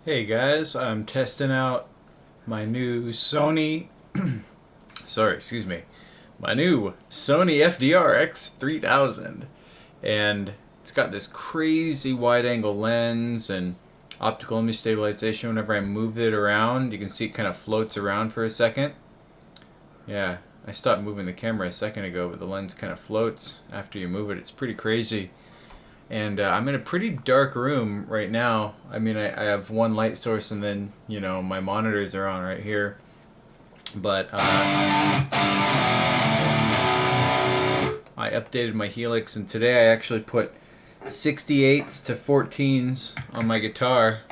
Hey guys, I'm testing out my new Sony, my new Sony FDR-X3000. And it's got this crazy wide angle lens and optical image stabilization. Whenever I move it around, you can see it kind of floats around for a second. Yeah, I stopped moving the camera a second ago, but the lens kind of floats after you move it. It's pretty crazy. And I'm in a pretty dark room right now. I mean, I have one light source and then, my monitors are on right here. But I updated my helix, and today I actually put 68s to 14s on my guitar.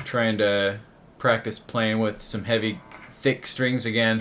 Trying to practice playing with some heavy, thick strings again.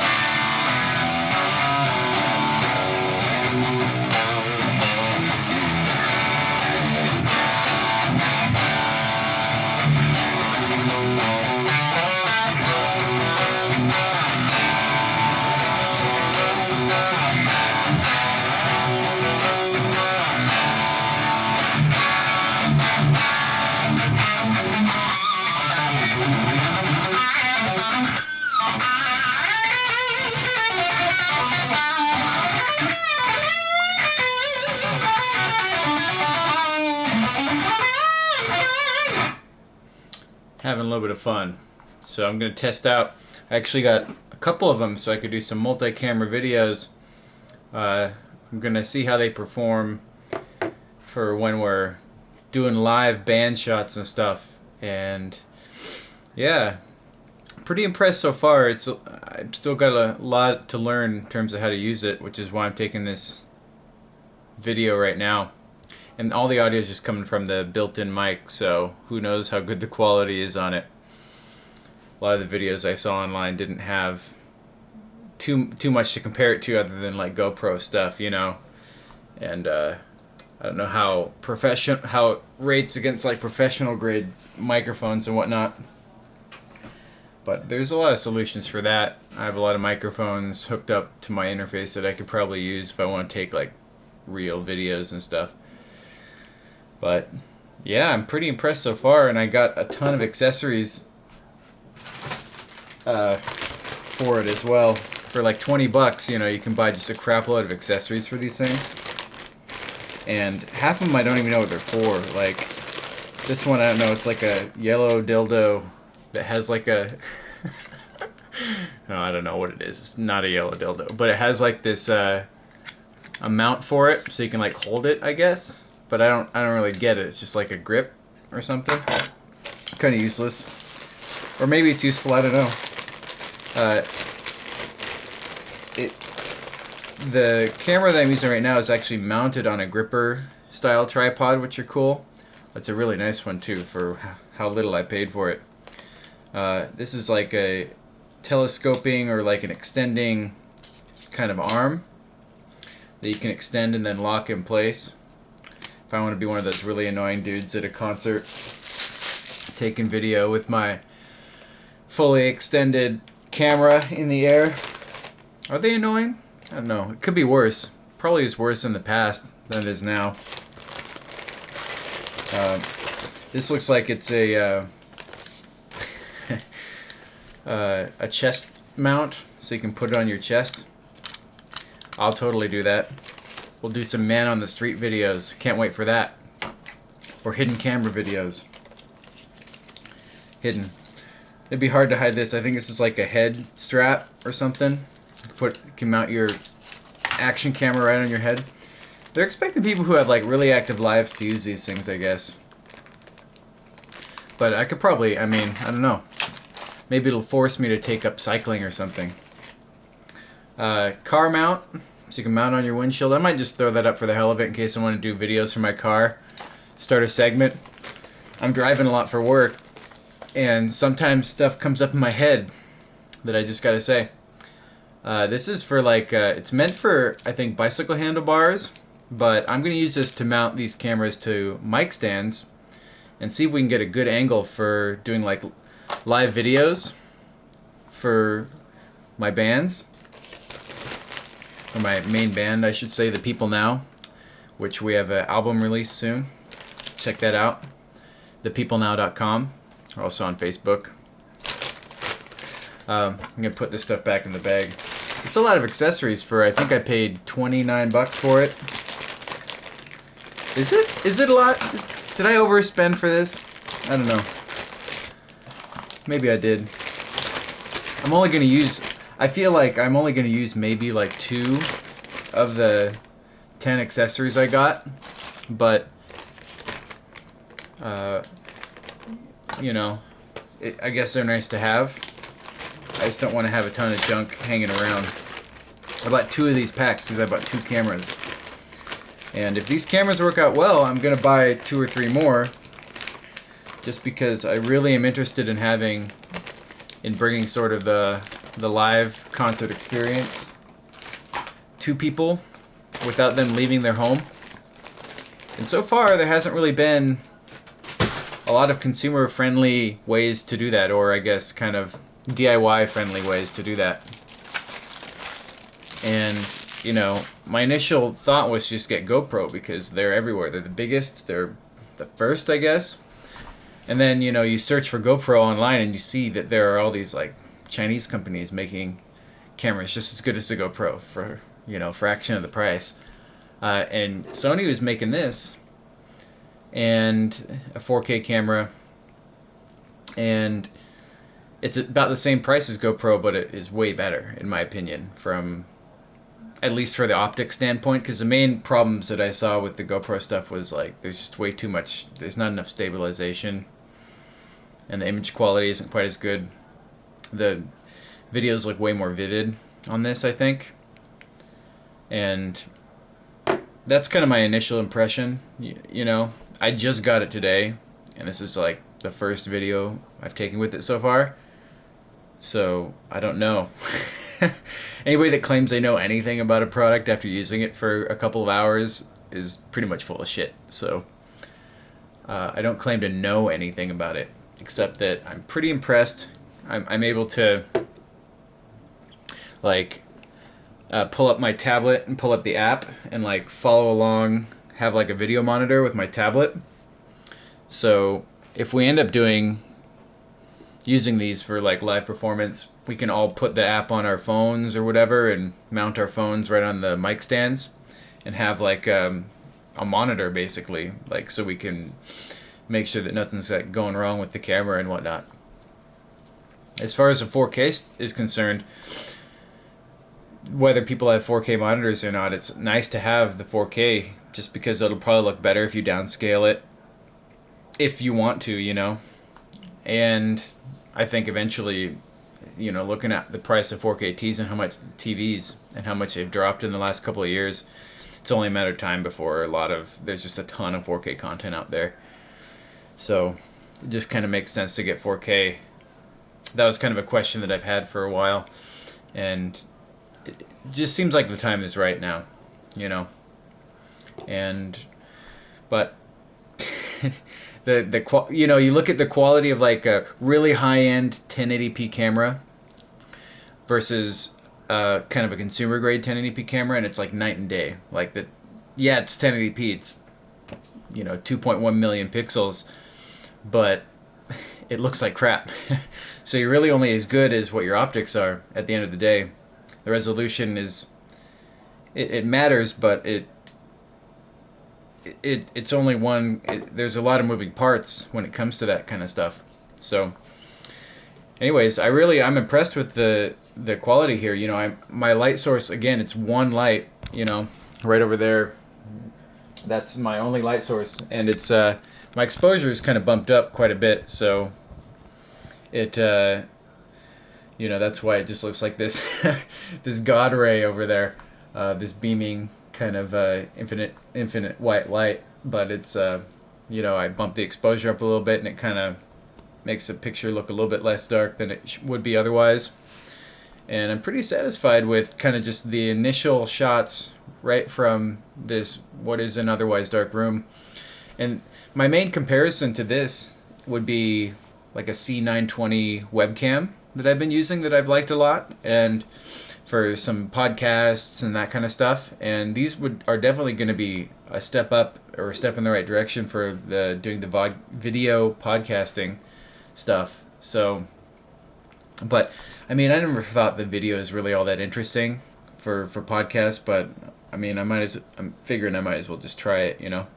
Having a little bit of fun. So I'm going to test out. I actually got a couple of them so I could do some multi-camera videos. I'm going to see how they perform for when we're doing live band shots and stuff. And yeah, pretty impressed so far. I've still got a lot to learn in terms of how to use it, which is why I'm taking this video right now. And all the audio is just coming from the built-in mic, so who knows how good the quality is on it. A lot of the videos I saw online didn't have too much to compare it to other than like GoPro stuff, And I don't know how it rates against like professional grade microphones and whatnot. But there's a lot of solutions for that. I have a lot of microphones hooked up to my interface that I could probably use if I want to take like real videos and stuff. But yeah, I'm pretty impressed so far, and I got a ton of accessories for it as well. For like 20 bucks, you can buy just a crap load of accessories for these things. And half of them I don't even know what they're for. Like this one, I don't know, it's like a yellow dildo that has like a no, I don't know what it is. It's not a yellow dildo, but it has like this a mount for it so you can like hold it, I guess. But I don't really get it. It's just like a grip or something. Kind of useless. Or maybe it's useful, I don't know. The camera that I'm using right now is actually mounted on a gripper style tripod, which are cool. That's a really nice one too for how little I paid for it. This is like a telescoping or like an extending kind of arm that you can extend and then lock in place. If I want to be one of those really annoying dudes at a concert taking video with my fully extended camera in the air. Are they annoying? I don't know. It could be worse. Probably is worse in the past than it is now. This looks like it's a a chest mount, so you can put it on your chest. I'll totally do that. We'll do some man on the street videos. Can't wait for that. Or hidden camera videos. Hidden. It'd be hard to hide this. I think this is like a head strap or something. You can mount your action camera right on your head. They're expecting people who have like really active lives to use these things, I guess. But I could probably, I don't know. Maybe it'll force me to take up cycling or something. Car mount. So you can mount on your windshield. I might just throw that up for the hell of it in case I want to do videos from my car. Start a segment. I'm driving a lot for work, and sometimes stuff comes up in my head that I just gotta say. This is for like, it's meant for, I think, bicycle handlebars, but I'm gonna use this to mount these cameras to mic stands and see if we can get a good angle for doing like live videos for my bands. Or my main band, I should say, The People Now, which we have an album release soon. Check that out, thepeoplenow.com. Also on Facebook. I'm gonna put this stuff back in the bag. It's a lot of accessories for, I think I paid 29 bucks for it. Is it? Is it a lot? Did I overspend for this? I don't know. Maybe I did. I'm only gonna use, I feel like I'm only gonna use maybe like 2 of the 10 accessories I got, but you know, I guess they're nice to have. I just don't want to have a ton of junk hanging around. I bought 2 of these packs because I bought 2 cameras. And if these cameras work out well, I'm going to buy 2 or 3 more. Just because I really am interested in bringing sort of the live concert experience to people without them leaving their home. And so far, there hasn't really been a lot of consumer-friendly ways to do that, or I guess kind of DIY-friendly ways to do that. And, you know, my initial thought was just get GoPro because they're everywhere. They're the biggest, they're the first, I guess. And then, you know, you search for GoPro online and you see that there are all these, like, Chinese companies making cameras just as good as the GoPro for, you know, fraction of the price. And Sony was making this, and a 4K camera, and it's about the same price as GoPro, but it is way better, in my opinion, from at least for the optic standpoint, because the main problems that I saw with the GoPro stuff was like there's just way too much, there's not enough stabilization, and the image quality isn't quite as good. The videos look way more vivid on this, I think, and that's kind of my initial impression. You know, I just got it today, and this is like the first video I've taken with it so far, so I don't know. Anybody that claims they know anything about a product after using it for a couple of hours is pretty much full of shit. So I don't claim to know anything about it, except that I'm pretty impressed. I'm able to like pull up my tablet and pull up the app and like follow along, have like a video monitor with my tablet. So if we end up using these for like live performance, we can all put the app on our phones or whatever and mount our phones right on the mic stands and have like a monitor basically, like, so we can make sure that nothing's like going wrong with the camera and whatnot. As far as the 4K is concerned, whether people have 4K monitors or not, it's nice to have the 4K just because it'll probably look better if you downscale it, if you want to, you know. And I think eventually, you know, looking at the price of 4K TVs and how much they've dropped in the last couple of years, it's only a matter of time before there's just a ton of 4K content out there. So it just kind of makes sense to get 4K. That was kind of a question that I've had for a while, and it just seems like the time is right now, you know. But you know, you look at the quality of like a really high-end 1080p camera versus kind of a consumer grade 1080p camera, and it's like night and day. Like yeah, it's 1080p, it's, you know, 2.1 million pixels, but it looks like crap. So you're really only as good as what your optics are at the end of the day. The resolution it matters, but it's only one. There's a lot of moving parts when it comes to that kind of stuff. So anyways, I'm impressed with the quality here. You know, my light source, again, it's one light, you know, right over there. That's my only light source, and it's my exposure is kind of bumped up quite a bit, so it you know, that's why it just looks like this this god ray over there, this beaming kind of infinite white light. But it's you know, I bumped the exposure up a little bit, and it kind of makes the picture look a little bit less dark than it would be otherwise. And I'm pretty satisfied with kind of just the initial shots right from this, what is an otherwise dark room. And my main comparison to this would be like a C920 webcam that I've been using that I've liked a lot, and for some podcasts and that kind of stuff. And these are definitely going to be a step up or a step in the right direction for doing the video podcasting stuff. So, but I mean, I never thought the video is really all that interesting for podcasts, but I mean, I'm figuring I might as well just try it, you know.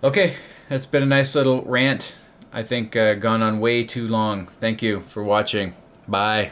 Okay, that's been a nice little rant. I think gone on way too long. Thank you for watching. Bye.